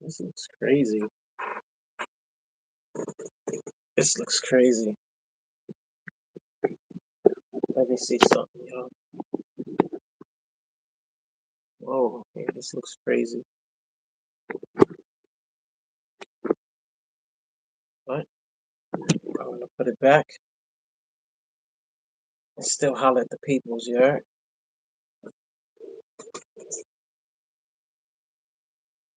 This looks crazy. This looks crazy. Let me see something, yo. Whoa, yeah, this looks crazy. But I'm gonna put it back and still holler at the peoples, you heard?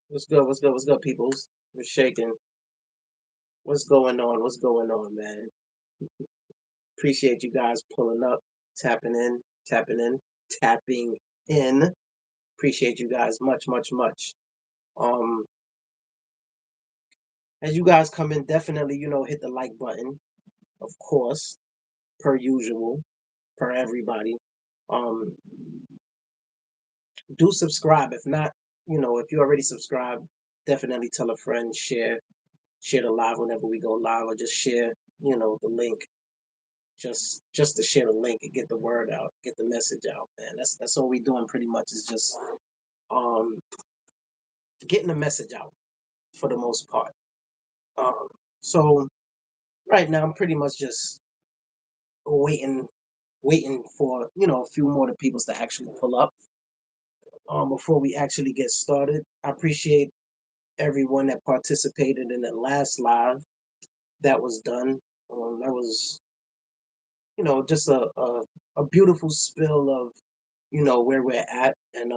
What's good? What's good? What's good, peoples? We're shaking. What's going on? What's going on, man? Appreciate you guys pulling up, tapping in, tapping in, tapping in. Appreciate you guys much, much, much. Um, as you guys come in, definitely, hit the like button, of course, per usual, per everybody. Um, do subscribe. If not, if you already subscribed, definitely tell a friend, share the live whenever we go live, or just share, the link. Just to share the link and get the word out, get the message out, man. That's all we doing pretty much is just um getting the message out for the most part. Um so right now I'm pretty much just waiting for, a few more of the peoples to actually pull up before we actually get started. I appreciate everyone that participated in the last live that was done. That was, just a beautiful spill of, where we're at and,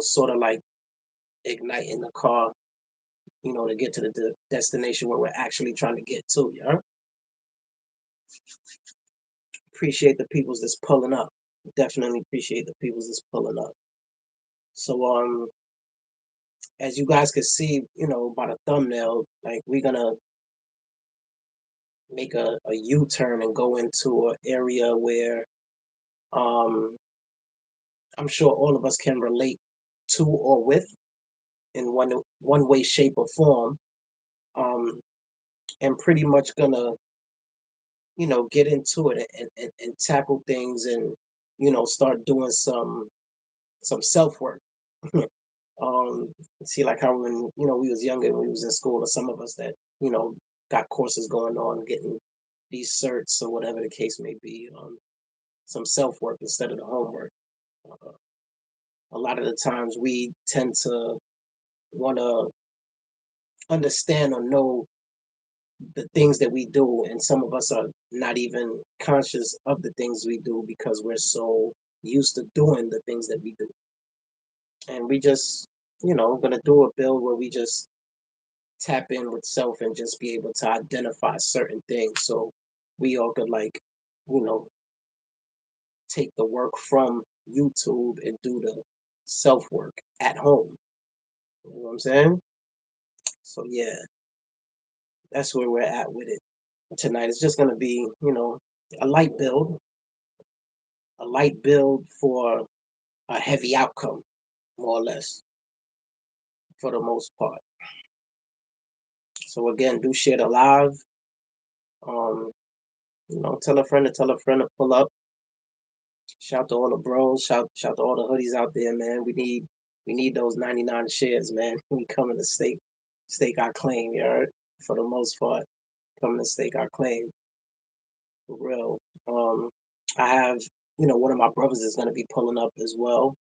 sort of like igniting the car, to get to the destination where we're actually trying to get to. Yeah. Appreciate the peoples that's pulling up. Definitely appreciate the peoples that's pulling up. So, as you guys can see, by the thumbnail, like we're gonna make a U-turn and go into an area where um I'm sure all of us can relate to or with in one way, shape, or form. Um, and pretty much gonna, get into it and tackle things and, start doing some self work. um, See, like how when we was younger, when we was in school, or some of us that got courses going on, getting these certs or whatever the case may be. Some self work instead of the homework. Uh, a lot of the times we tend to want to understand or know the things that we do, and some of us are not even conscious of the things we do because we're so used to doing the things that we do. And we just, gonna do a build where we just tap in with self and just be able to identify certain things so we all could like, you know, take the work from YouTube and do the self work at home. You know what I'm saying? So yeah, that's where we're at with it tonight. It's just gonna be, a light build, for a heavy outcome, more or less, for the most part. So again, do share the live. Um, tell a friend to tell a friend to pull up. Shout to all the bros. Shout to all the hoodies out there, man. We need those 99 shares, man. We coming to stake our claim, you heard? For the most part, coming to stake our claim. For real. I have, one of my brothers is gonna be pulling up as well.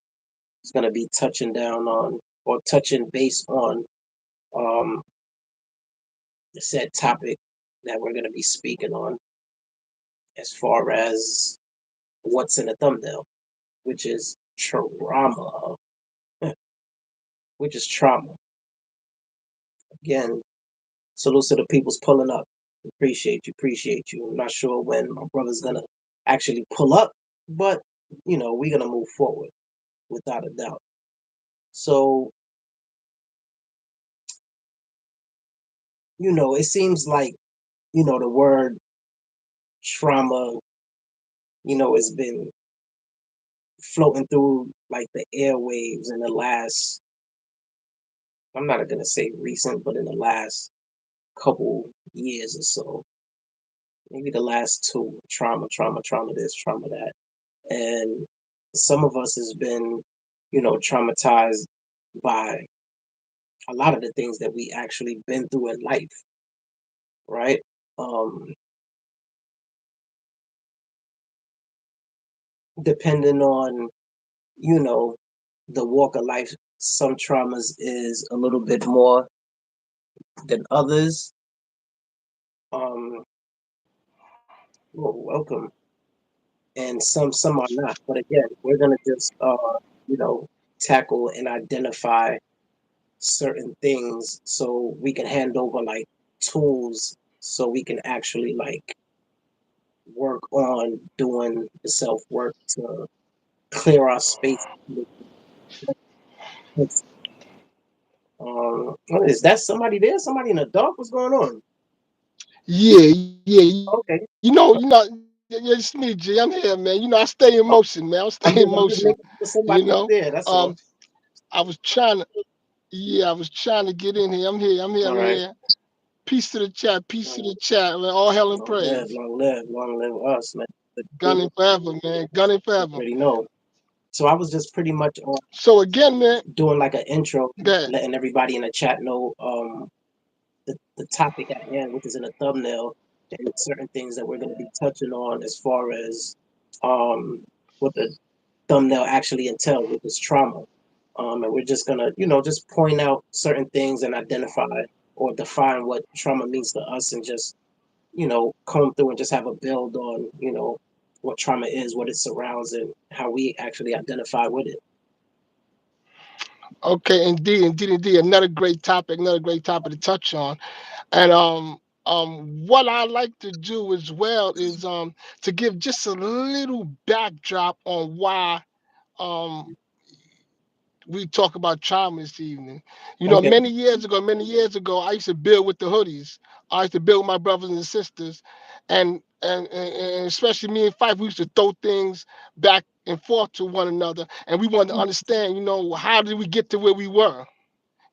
It's gonna be touching down on or touching base on um the said topic that we're gonna be speaking on as far as what's in the thumbnail, which is trauma. Which is trauma. Again, salute to the people's pulling up. Appreciate you. I'm not sure when my brother's gonna actually pull up, but we're gonna move forward without a doubt. So, it seems like, the word trauma, has been floating through like the airwaves in the last, I'm not gonna say recent, but in the last couple years or so. Maybe the last two. Trauma this, trauma that. And some of us has been, traumatized by a lot of the things that we actually been through in life, right? Um, Depending on, you know, the walk of life, some traumas is a little bit more than others. Um, well, welcome, and some are not. But again, we're gonna just you know, tackle and identify certain things so we can hand over like tools so we can actually like work on doing the self work to clear our space. What is that? Somebody there? Somebody in the dark? What's going on? Yeah, yeah. Okay. Yeah, it's me, G. I'm here, man. I stay in Oh, motion, man. I stay in I'm just motion. making sure You somebody was know, there. That's all. um, I was trying to, yeah, I was trying to get in here. I'm here. I'm here. All I'm right. here. Peace to the chat. Peace to Uh, the chat, man. All hell and praise. long live, long live us, man. But Gunning forever, man. Gunning you forever. already know. So I was just pretty much So again, man, doing like an intro, that letting everybody in the chat know the topic at hand, which is in the thumbnail, and certain things that we're going to be touching on as far as um, what the thumbnail actually entails, which is trauma. And we're just going to, you know, just point out certain things and identify or define what trauma means to us and just, you know, comb through and just have a build on, you know, what trauma is, what it surrounds, and how we actually identify with it. okay, indeed. Another great topic to touch on. And what I like to do as well is to give just a little backdrop on why um we talk about trauma this evening. Okay. Many years ago, I used to build with the hoodies. I used to build with my brothers and sisters, and especially me and Fife, we used to throw things back and forth to one another, and we wanted to understand, how did we get to where we were?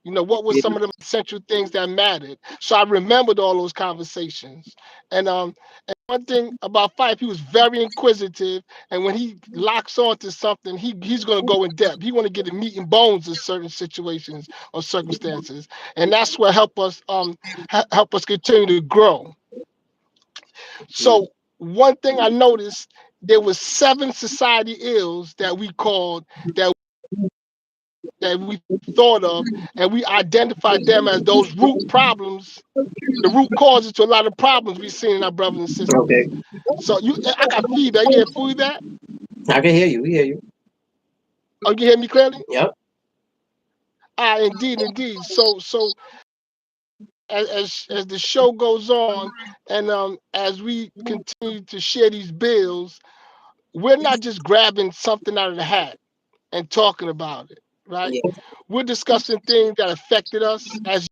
What were Yeah. some of the essential things that mattered? So I remembered all those conversations. And one thing about Fife, he was very inquisitive, and when he locks on to something, he's going to go in depth. He want to get the meat and bones of certain situations or circumstances, and that's what help us continue to grow. So one thing I noticed, there was 7 society ills that we called that we thought of, and we identified them as those root problems, the root causes to a lot of problems we see in our brothers and sisters. Okay. So I got feedback. You get feedback? I can hear you. We hear you. Oh, you hear me clearly? Yep. Indeed. So as the show goes on, and as we continue to share these bills, we're not just grabbing something out of the hat and talking about it, right? Yeah. We're discussing things that affected us as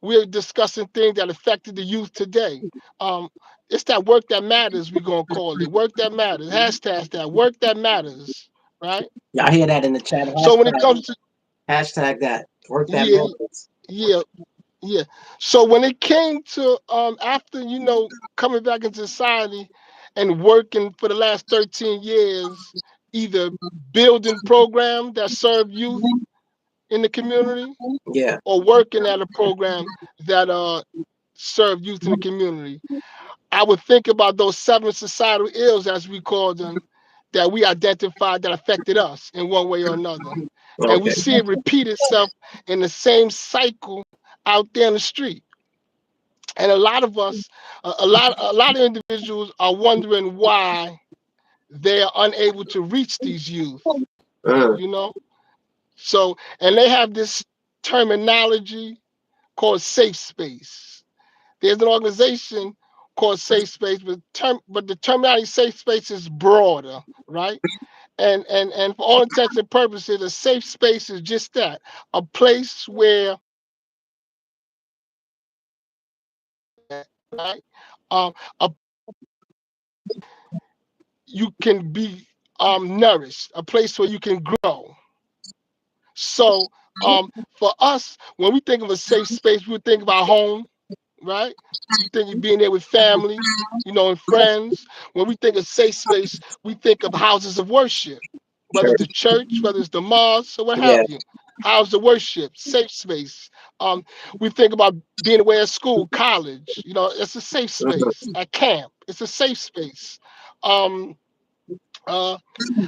we're discussing things that affected the youth today. Um, it's that work that matters, we're gonna call it. Work that matters. Hashtag that work that matters, right? Yeah, I hear that in the chat. So when it comes to Hashtag that. Work that yeah, matters. yeah, yeah. So when it came to after coming back into society and working for the last 13 years, either building programs that serve youth in the community Yeah. or working at a program that serve youth in the community, I would think about those 7 societal ills, as we call them, that we identified that affected us in one way or another. And we Okay. see it repeat itself in the same cycle out there in the street. And a lot of us, a lot of individuals are wondering why they are unable to reach these youth, Mm. you know? So, and they have this terminology called safe space. There's an organization called Safe Space, but the terminology safe space is broader, right? And for all intents and purposes, a safe space is just that, a place where right, a you can be nourished, a place where you can grow. So for us, when we think of a safe space, we think of our home, right? We think of being there with family, and friends. When we think of safe space, we think of houses of worship, whether it's Sure. the church, whether it's the mosque, or what Yeah. have you. How's the worship? Safe space. We think about being away at school, college. You know, it's a safe space. At camp, it's a safe space. Um, uh,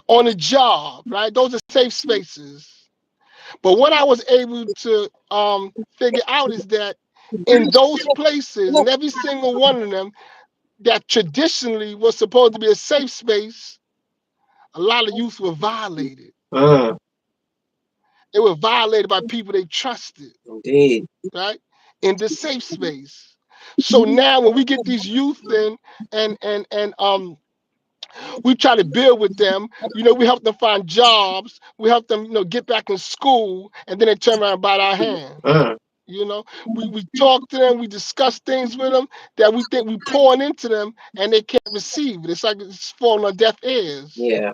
on a job, right? Those are safe spaces. But what I was able to figure out is that in those places, and every single one of them that traditionally was supposed to be a safe space, a lot of youth were violated. They were violated by people they trusted, Indeed. right? In the safe space. So now when we get these youth in and we try to build with them, you know, we help them find jobs, we help them, you know, get back in school, and then they turn around and bite our hand. You know, we talk to them, we discuss things with them that we think we pouring into them and they can't receive it. It's like it's falling on deaf ears. Yeah.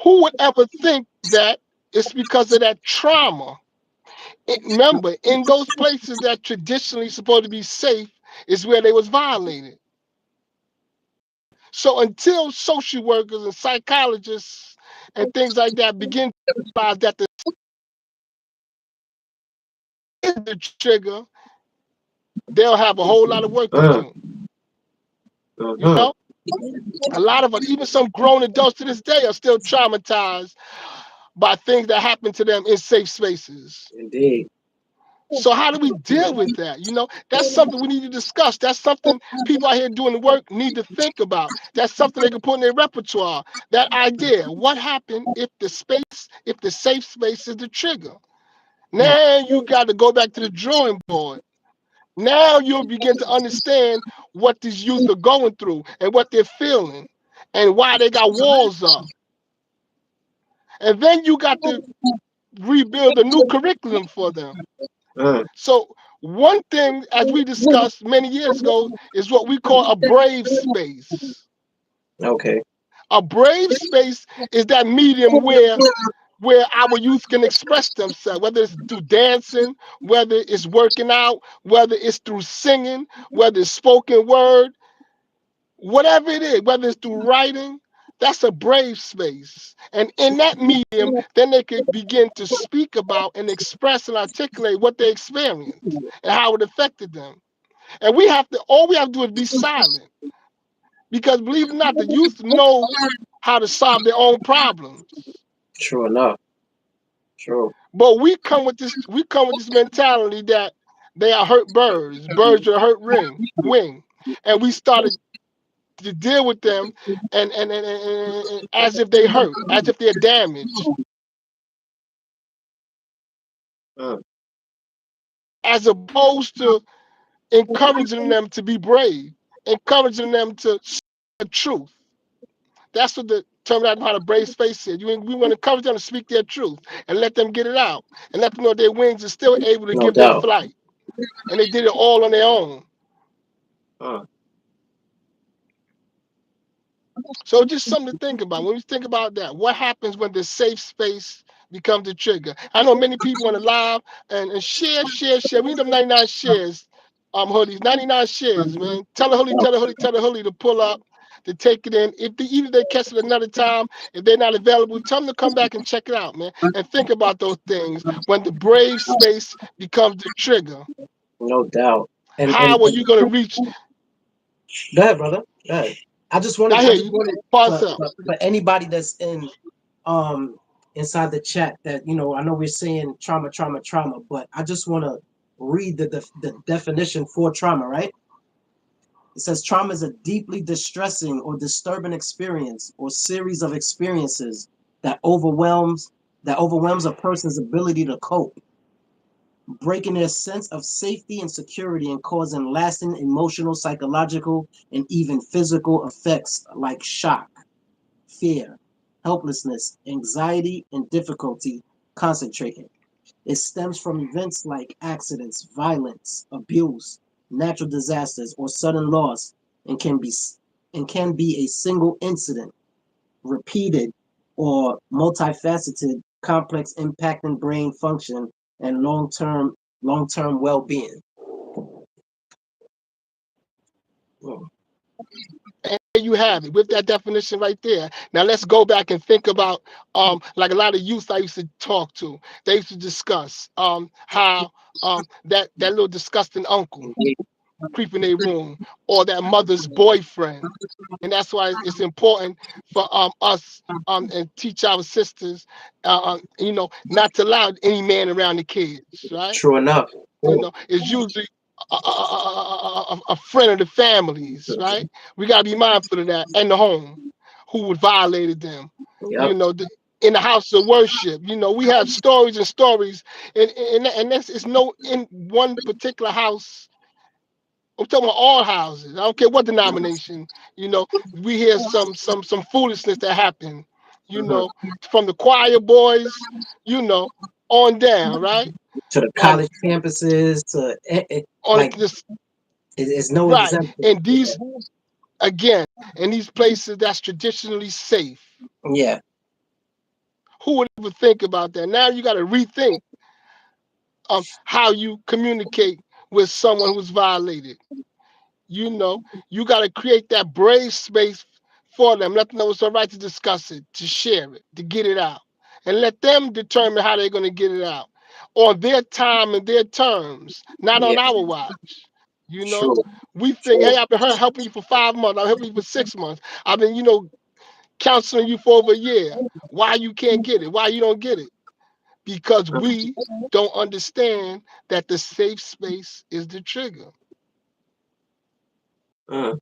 Who would ever think that it's because of that trauma? Remember, in those places that traditionally supposed to be safe is where they was violated. So until social workers and psychologists and things like that begin to realize that the is the trigger, they'll have a whole lot of work to do. You know, a lot of us, even some grown adults to this day, are still traumatized by things that happen to them in safe spaces. Indeed. So how do we deal with that? You know, that's something we need to discuss. That's something people out here doing the work need to think about. That's something they can put in their repertoire. That idea. What happened if the safe space is the trigger? Now you got to go back to the drawing board. Now you'll begin to understand what these youth are going through and what they're feeling and why they got walls up. And then you got to rebuild a new curriculum for them. So one thing, as we discussed many years ago, is what we call a brave space. Okay. A brave space is that medium where our youth can express themselves, whether it's through dancing, whether it's working out, whether it's through singing, whether it's spoken word, whatever it is, whether it's through writing. That's a brave space. And in that medium, then they could begin to speak about and express and articulate what they experienced and how it affected them. And all we have to do is be silent. Because believe it or not, the youth know how to solve their own problems. True enough. True. But we come with this mentality that they are hurt birds. Birds are hurt wing. And we started to deal with them and as if they hurt, as if they're damaged, as opposed to encouraging them to be brave, encouraging them to speak the truth. That's what the term how to brave space is. We want to encourage them to speak their truth and let them get it out and let them know their wings are still able to No give them doubt. flight. And they did it all on their own. So just something to think about. When you think about that, what happens when the safe space becomes the trigger? I know many people want to live and share. We need them 99 shares, hoodies, 99 shares, man. Tell the hoodie to pull up, to take it in. Even if they catch it another time, if they're not available, tell them to come back and check it out, man. And think about those things when the brave space becomes the trigger. No doubt. And How are you gonna reach? go ahead, brother. Go ahead. I just wanted I I hear just you. wanted Pause for, up. for, for anybody that's in um inside the chat that I know we're saying trauma, but I just want to read the definition for trauma, right? It says trauma is a deeply distressing or disturbing experience or series of experiences that overwhelms a person's ability to cope, breaking their sense of safety and security and causing lasting emotional, psychological, and even physical effects like shock, fear, helplessness, anxiety, and difficulty concentrating. It stems from events like accidents, violence, abuse, natural disasters, or sudden loss, and can be a single incident, repeated or multifaceted, complex impacting brain function and long-term well-being. you have it with that definition right there. Now let's go back and think about like a lot of youth I used to talk to. They used to discuss how that little disgusting uncle Indeed. creep in their room or that mother's boyfriend. And that's why it's important for us and teach our sisters, not to allow any man around the kids, right? True enough. It's usually a friend of the families, right? We gotta be mindful of that, and the home who would violated them. Yep. You know, in the house of worship. We have stories and stories, and that's it's no in one particular house. I'm talking about all houses. I don't care what denomination. You know, we hear some foolishness that happened. You Mhm. know, from the choir boys. You know, on down, right? To the Um, college campuses, to on like this it's no right, exemption. and these again, in these places that's traditionally safe. Yeah. Who would ever think about that? Now you got to rethink how you communicate with someone who's violated. You know, you got to create that brave space for them. Let them know it's all right to discuss it, to share it, to get it out, and let them determine how they're going to get it out on their time and their terms, not Yeah. on our watch. You know, True. we think, True. hey, I've been helping you for 5 months. I'm helping you for 6 months. I've been, counseling you for over a year. Why you can't get it? Why you don't get it? Because we don't understand that the safe space is the trigger. Mm.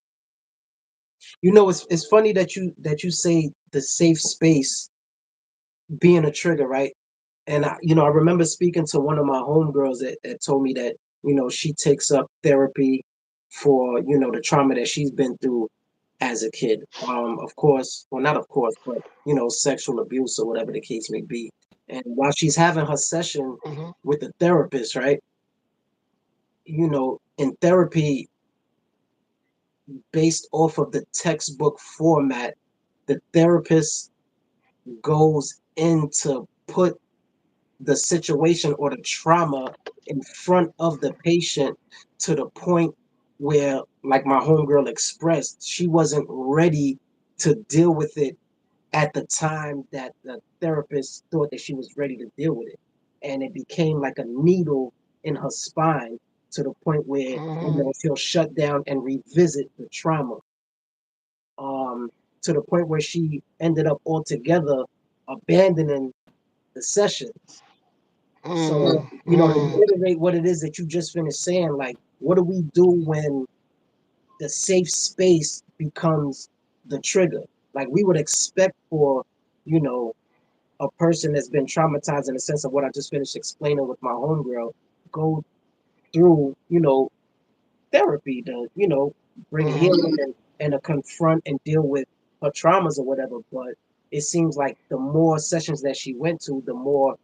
It's funny that you say the safe space being a trigger, right? And I remember speaking to one of my homegirls that told me that she takes up therapy for the trauma that she's been through as a kid. Of course, well, not of course, but sexual abuse or whatever the case may be. And while she's having her session Hmm. with the therapist, right? In therapy, based off of the textbook format, the therapist goes in to put the situation or the trauma in front of the patient to the point where, like my homegirl expressed, she wasn't ready to deal with it at the time that the therapist thought that she was ready to deal with it. And it became like a needle in her spine to the point where, Hmm. she'll shut down and revisit the trauma. Um, to the point where she ended up altogether abandoning the sessions. So, Mm, to mm, reiterate what it is that you just finished saying, like, what do we do when the safe space becomes the trigger? Like, we would expect for, you know, a person that's been traumatized in the sense of what I just finished explaining with my homegirl, go through, therapy to, bring hmm. healing and to confront and deal with her traumas or whatever. But it seems like the more sessions that she went to, the more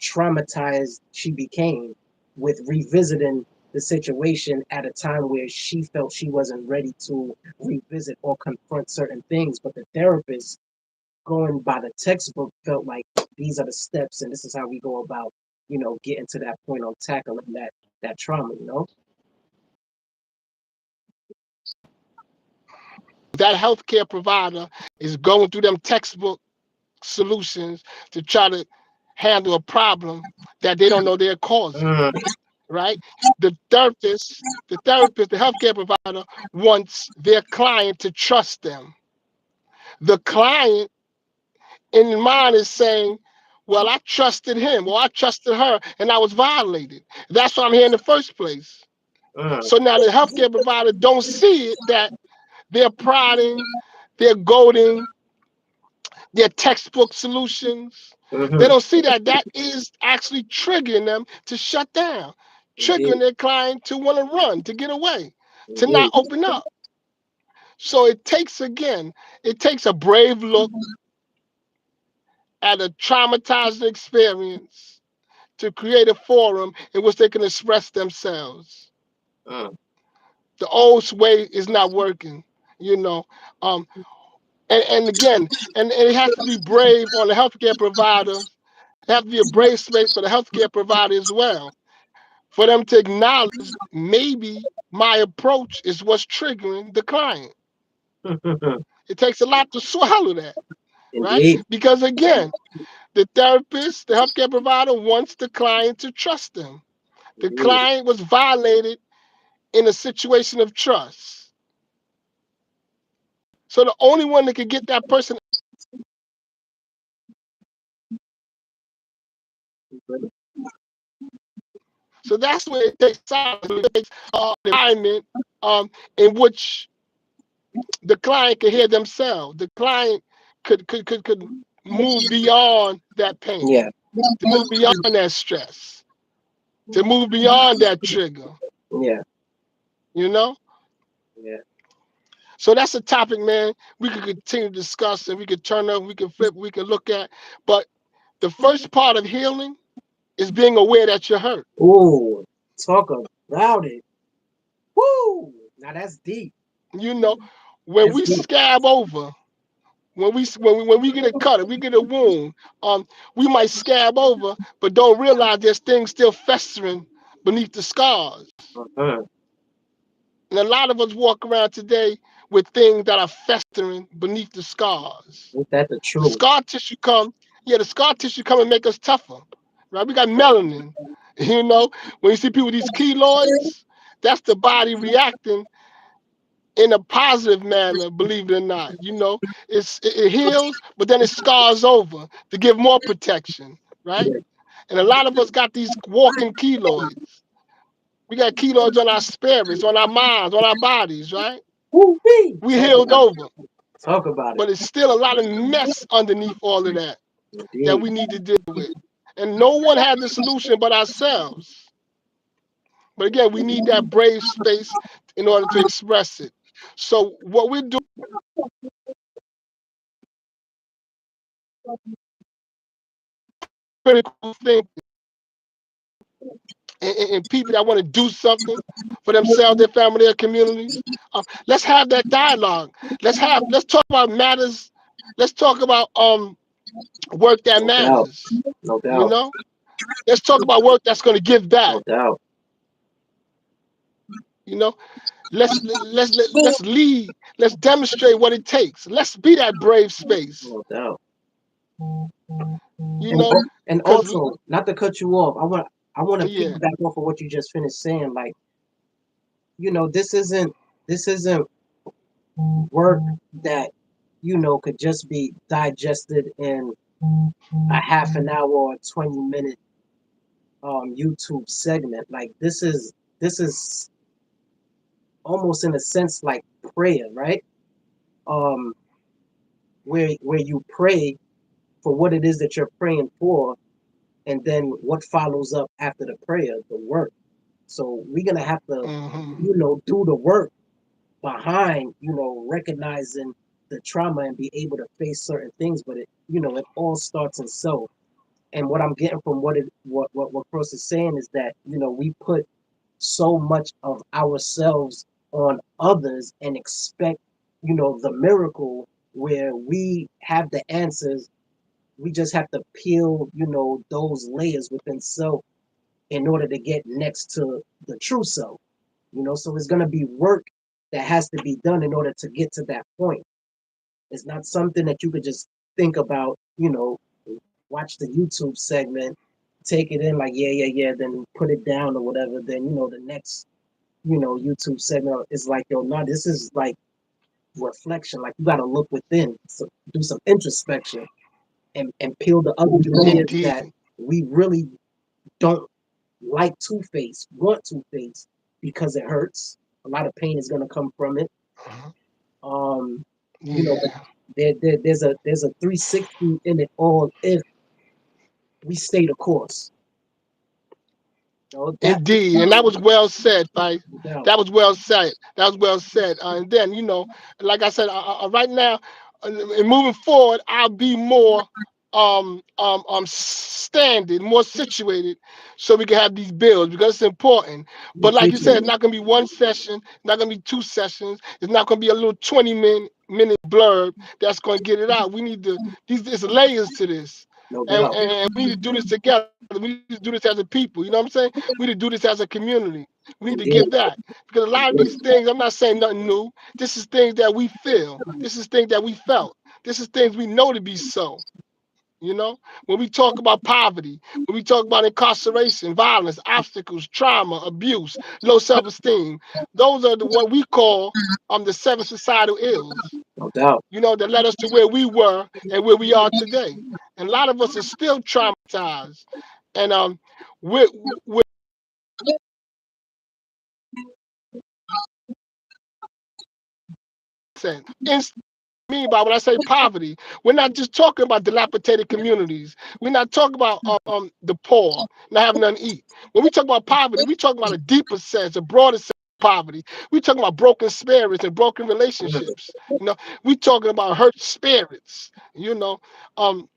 traumatized she became with revisiting the situation at a time where she felt she wasn't ready to revisit or confront certain things. But the therapist, going by the textbook, felt like these are the steps and this is how we go about, getting to that point on tackling that trauma. That healthcare provider is going through them textbook solutions to try to handle a problem that they don't know they're causing, Mm, right? The healthcare provider wants their client to trust them. The client in mind is saying, well, I trusted him or I trusted her and I was violated. That's why I'm here in the first place. mm, So now the healthcare provider don't see it that they're prodding, they're goading, their textbook solutions. They mm-hmm. don't see that that is actually triggering them to shut down, Indeed, triggering their client to want to run, to get away, to not indeed. open up. So it takes a brave look at a traumatizing experience to create a forum in which they can express themselves. Mm, The old way is not working, you know. Um, and again, and it has to be brave on the healthcare provider. There has to be a brave space for the healthcare provider as well, for them to acknowledge maybe my approach is what's triggering the client. It takes a lot to swallow that, right? Indeed. Because again, the therapist, the healthcare provider wants the client to trust them. The Indeed. client was violated in a situation of trust. So the only one that could get that person, so that's when it takes silence. It takes an environment in which the client could hear themselves. The client could move beyond that pain, Yeah. to move beyond that stress, to move beyond that trigger, Yeah. you know? Yeah. So that's a topic, man, we could continue to discuss and we could turn up, we can flip, we can look at. But the first part of healing is being aware that you're hurt. Ooh, talk about it. Woo! Now that's deep. You know, when That's we deep. scab over, when we get a cut, if we get a wound, we might scab over, but don't realize there's things still festering beneath the scars. Uh-huh. And a lot of us walk around today with things that are festering beneath the scars. Ain't that the The truth? scar tissue come, yeah, the scar tissue come and make us tougher, right? We got melanin. You know, when you see people with these keloids, that's the body reacting in a positive manner, believe it or not. You know, it heals, but then it scars over to give more protection, right? Yeah. And a lot of us got these walking keloids. We got keloids on our spirits, on our minds, on our bodies, right? Woo-wee. We Talk healed about it. over, Talk about it. but it's still a lot of mess underneath all of that that Indeed. we need to deal with. And no one has the solution but ourselves. But again, we need that brave space in order to express it. So what we're doing, critical thinking, and people that want to do something for themselves, their family, their communities. Let's have that dialogue. Let's talk about matters. Let's talk about work that No doubt. matters. No You doubt. know, let's talk about work that's going to give No back. doubt. You know, let's lead. Let's demonstrate what it takes. Let's be that brave space. No doubt. You And know, and because also, not to cut you off, I want to yeah, piggyback off of what you just finished saying. Like, this isn't work that could just be digested in a half an hour or 20-minute YouTube segment. Like, this is almost in a sense like prayer, right? Um, where you pray for what it is that you're praying for, and then what follows up after the prayer, the work. So we're gonna have to, hmm do the work behind, recognizing the trauma and be able to face certain things. But it all starts in self. And what I'm getting from what Cross is saying is that we put so much of ourselves on others and expect the miracle where we have the answers. We just have to peel those layers within self in order to get next to the true self. So it's going to be work that has to be done in order to get to that point. It's not something that you could just think about, watch the YouTube segment, take it in like, yeah, yeah, yeah, then put it down or whatever. Then, the next, YouTube segment is like, yo, no, this is like reflection. Like, you got to look within, so do some introspection and peel the other layers that indeed, we really don't like to face, want to face because it hurts. A lot of pain is going to come from it. uh Um, but yeah. there's a 360 in it all if we stay the course. That Indeed, and that was well said, Fife. no doubt. That was well said. That was well said. And then, like I said, right now, and moving forward, I'll be more standing, more situated, so we can have these builds because it's important. We But like you said, appreciate it's it. not gonna be one session, it's not gonna be two sessions, it's not gonna be a little 20-minute blurb that's gonna get it out. We need to these there's layers to this. No And, doubt. and we need to do this together. We need to do this as a people. You know what I'm saying? We need to do this as a community. We need to Indeed. give that because a lot of these things, I'm not saying nothing new. This is things that we feel. This is things that we felt. This is things we know to be so. You know, when we talk about poverty, when we talk about incarceration, violence, obstacles, trauma, abuse, low self-esteem, those are the what we call the seven societal ills. No doubt. You know, that led us to where we were and where we are today. And a lot of us are still traumatized. And we're mean by when I say poverty, we're not just talking about dilapidated communities. We're not talking about the poor not having nothing to eat. When we talk about poverty, we talking about a deeper sense, a broader sense of poverty. We talking about broken spirits and broken Mm, relationships. You know, we talking about hurt spirits. You know, um,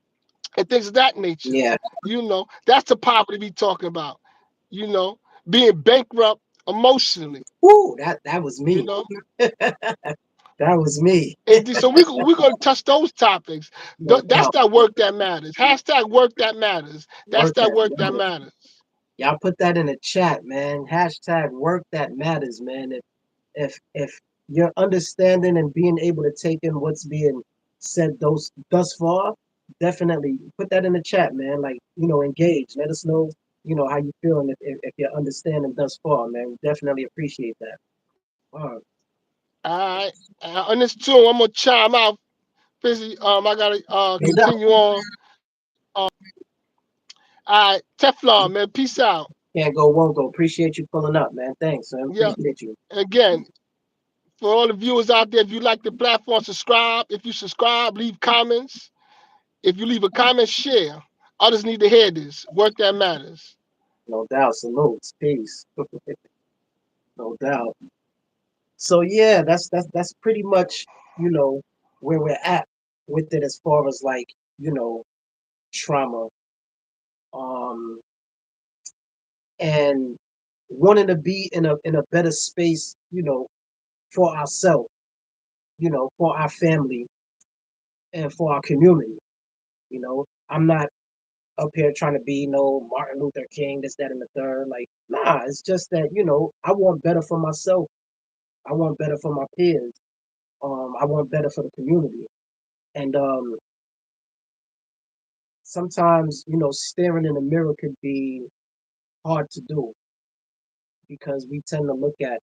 and things of that nature. yeah. You know, that's the poverty we talking about. You know, being bankrupt emotionally. Woo, that was You me. know, That was me. and so we're gonna touch those topics. No That's doubt. that work that matters. Hashtag work that matters. That's Work that that work that matters. matters. Y'all put that in the chat, man. Hashtag work that matters, man. If you're understanding and being able to take in what's being said thus far, definitely put that in the chat, man. Like, engage. Let us know, how you feeling if you're understanding thus far, man. We definitely appreciate that. All right. All right. On this too, I'm gonna chime out. Busy. I gotta No doubt. continue on. All right, Teflon, man. Peace out. Can't go, won't go. Appreciate you pulling up, man. Thanks, man. Yeah. Appreciate you. Again, for all the viewers out there, if you like the platform, subscribe. If you subscribe, leave comments. If you leave a comment, share. Others need to hear this. Work that matters. No doubt. Salutes. Peace. No doubt. So yeah, that's pretty much, where we're at with it as far as like, trauma. Um and wanting to be in a better space, for ourselves, for our family and for our community. I'm not up here trying to be no Martin Luther King, this, that, and the third. Like, nah, it's just that, I want better for myself. I want better for my peers. I want better for the community. And sometimes, staring in the mirror could be hard to do because we tend to look at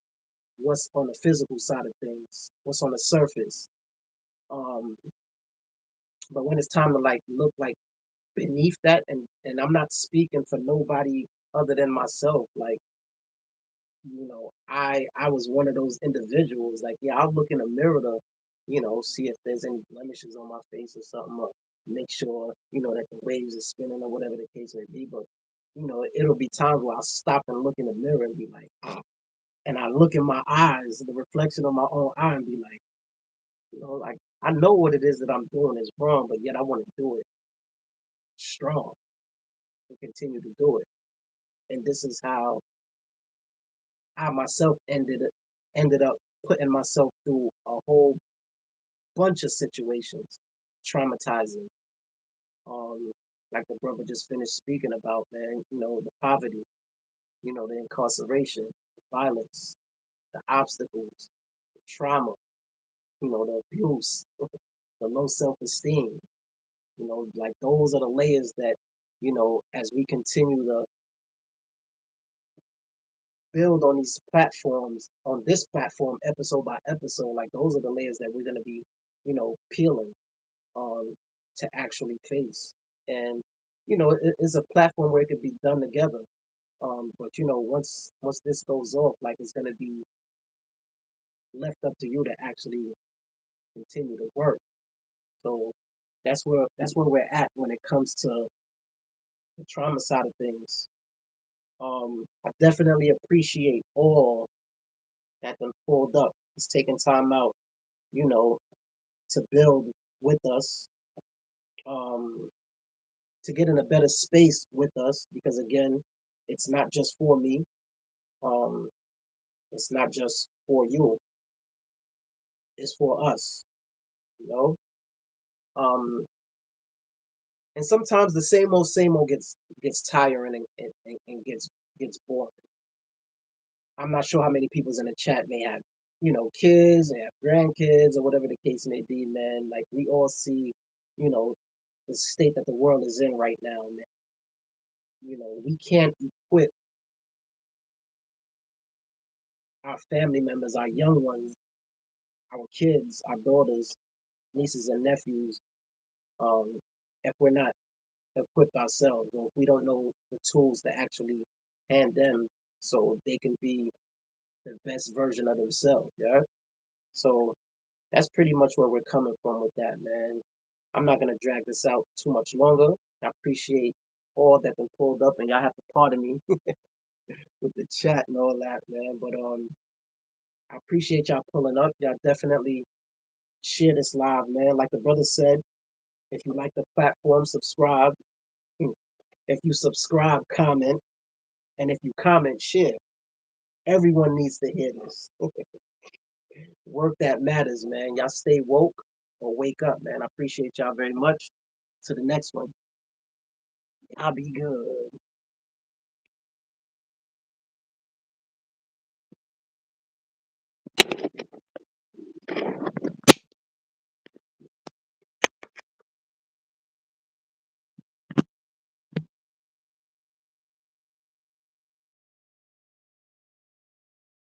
what's on the physical side of things, what's on the surface. Um, but when it's time to like look like beneath that, and I'm not speaking for nobody other than myself. Like, I was one of those individuals. Like, yeah, I'll look in the mirror to, see if there's any blemishes on my face or something, or make sure, that the waves are spinning or whatever the case may be. But, it'll be times where I'll stop and look in the mirror and be like, and I look in my eyes, the reflection of my own eye, and be like, like I know what it is that I'm doing is wrong, but yet I want to do it strong and continue to do it. And this is how I myself ended up putting myself through a whole bunch of situations, traumatizing. Um, like the brother just finished speaking about, man, the poverty, the incarceration, the violence, the obstacles, the trauma, the abuse, the low self-esteem. Like those are the layers that, as we continue to build on these platforms, on this platform, episode by episode, like those are the layers that we're going to be, peeling to actually face. And, it's a platform where it could be done together. But once this goes off, like it's going to be left up to you to actually continue to work. So that's where we're at when it comes to the trauma side of things. I definitely appreciate all that them pulled up. It's taking time out, you know, to build with us, um, to get in a better space with us, because again, it's not just for me. Um, it's not just for you. It's for us, you know. Um, and sometimes the same old gets tiring and gets boring. I'm not sure how many people's in the chat may have, kids, they have grandkids, or whatever the case may be, man. Like we all see, you know, the state that the world is in right now, man. We can't equip our family members, our young ones, our kids, our daughters, nieces and nephews, um, if we're not equipped ourselves, or if we don't know the tools to actually hand them so they can be the best version of themselves. Yeah. So that's pretty much where we're coming from with that, man. I'm not gonna drag this out too much longer. I appreciate all that been pulled up, and y'all have to pardon me with the chat and all that, man. But I appreciate y'all pulling up. Y'all definitely share this live, man. Like the brother said, if you like the platform, subscribe. If you subscribe, comment, and if you comment, share. Everyone needs to hear this. Work that matters, man. Y'all stay woke or wake up, man. I appreciate y'all very much. To the next one. I'll be good.